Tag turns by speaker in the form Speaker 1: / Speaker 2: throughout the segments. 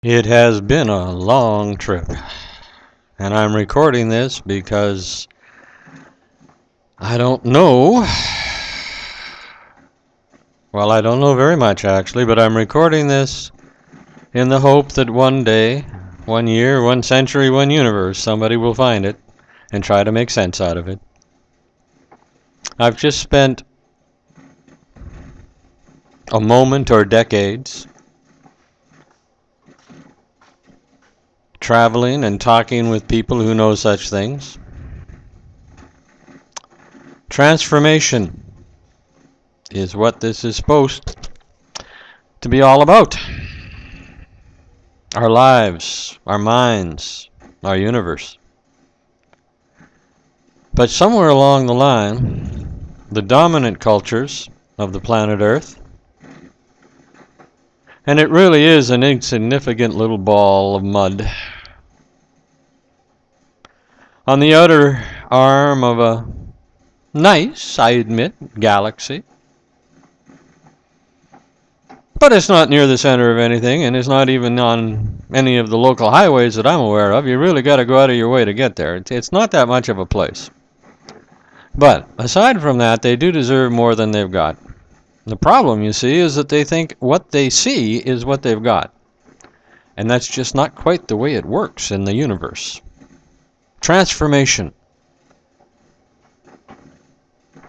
Speaker 1: It has been a long trip, and I'm recording this because I don't know. Well, I don't know very much actually, but I'm recording this in the hope that one day, 1 year, 1 century, 1 universe, somebody will find it and try to make sense out of it. I've just spent a moment or decades traveling and talking with people who know such things. Transformation is what this is supposed to be all about. Our lives, our minds, our universe. But somewhere along the line, the dominant cultures of the planet Earth, and it really is an insignificant little ball of mud on the outer arm of a nice, I admit, galaxy. But it's not near the center of anything, and it's not even on any of the local highways that I'm aware of. You really got to go out of your way to get there. It's not that much of a place. But aside from that, they do deserve more than they've got. The problem, you see, is that they think what they see is what they've got. And that's just not quite the way it works in the universe. Transformation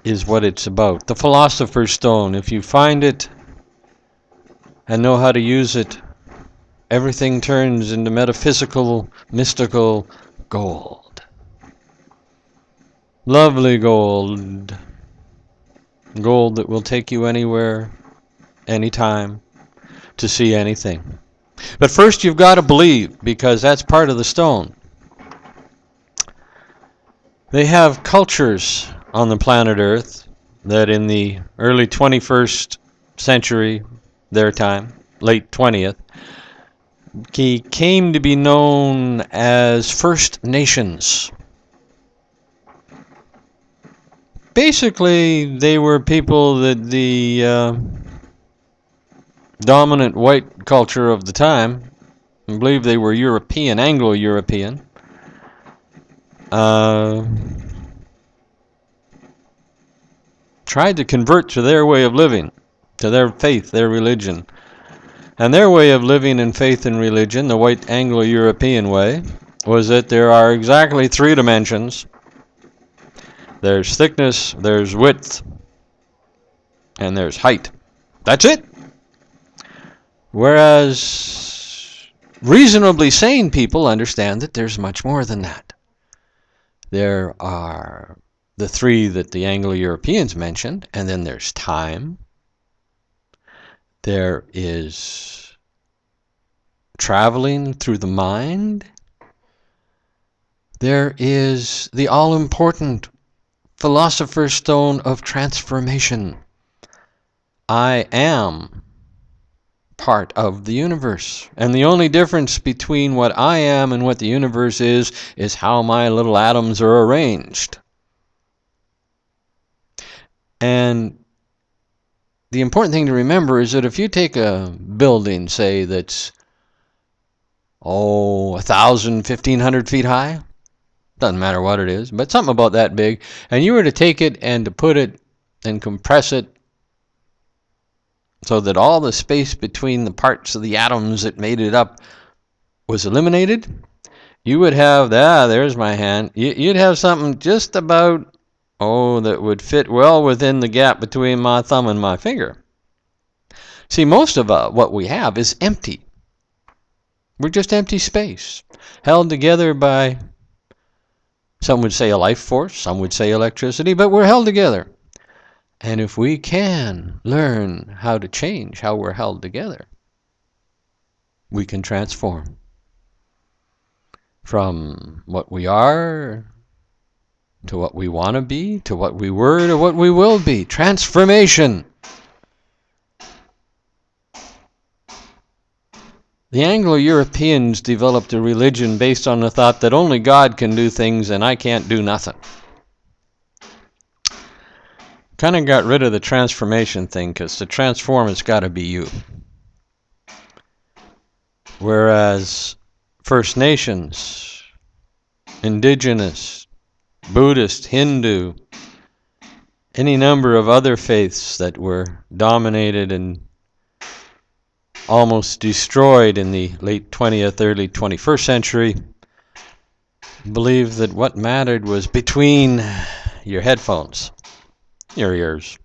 Speaker 1: is what it's about. The Philosopher's Stone, if you find it and know how to use it, everything turns into metaphysical, mystical gold. Lovely gold. Gold that will take you anywhere, anytime, to see anything. But first you've got to believe, because that's part of the stone. They have cultures on the planet Earth that in the early 21st century, their time, late 20th, came to be known as First Nations. Basically, they were people that the dominant white culture of the time, I believe they were European, Anglo-European, tried to convert to their way of living, to their faith, their religion. And their way of living in faith and religion, the white Anglo-European way, was that there are exactly 3 dimensions. There's thickness, there's width, and there's height. That's it. Whereas reasonably sane people understand that there's much more than that. There are the 3 that the Anglo-Europeans mentioned, and then there's time. There is traveling through the mind. There is the all-important Philosopher's Stone of transformation. I am part of the universe. And the only difference between what I am and what the universe is how my little atoms are arranged. And the important thing to remember is that if you take a building, say, that's 1,000, 1,500 feet high, doesn't matter what it is, but something about that big, and you were to take it and to put it and compress it so that all the space between the parts of the atoms that made it up was eliminated, you would have, there's my hand, you'd have something just about, that would fit well within the gap between my thumb and my finger. See, most of what we have is empty. We're just empty space, held together by, some would say a life force, some would say electricity, but we're held together. And if we can learn how to change how we're held together, we can transform from what we are to what we want to be, to what we were, to what we will be. Transformation. The Anglo-Europeans developed a religion based on the thought that only God can do things and I can't do nothing. Kind of got rid of the transformation thing, because to transform, it's got to be you. Whereas First Nations, Indigenous, Buddhist, Hindu, any number of other faiths that were dominated and almost destroyed in the late 20th, early 21st century, believed that what mattered was between your headphones, your ears.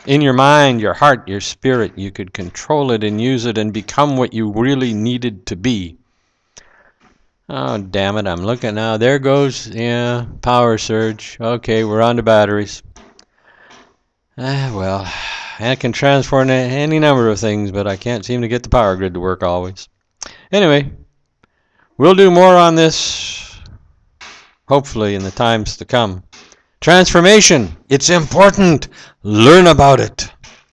Speaker 1: In your mind, your heart, your spirit, you could control it and use it and become what you really needed to be. Oh, damn it, I'm looking now. There goes, yeah, power surge. Okay, we're on to batteries. Well, I can transform any number of things, but I can't seem to get the power grid to work always. Anyway, we'll do more on this, hopefully, in the times to come. Transformation, it's important. Learn about it.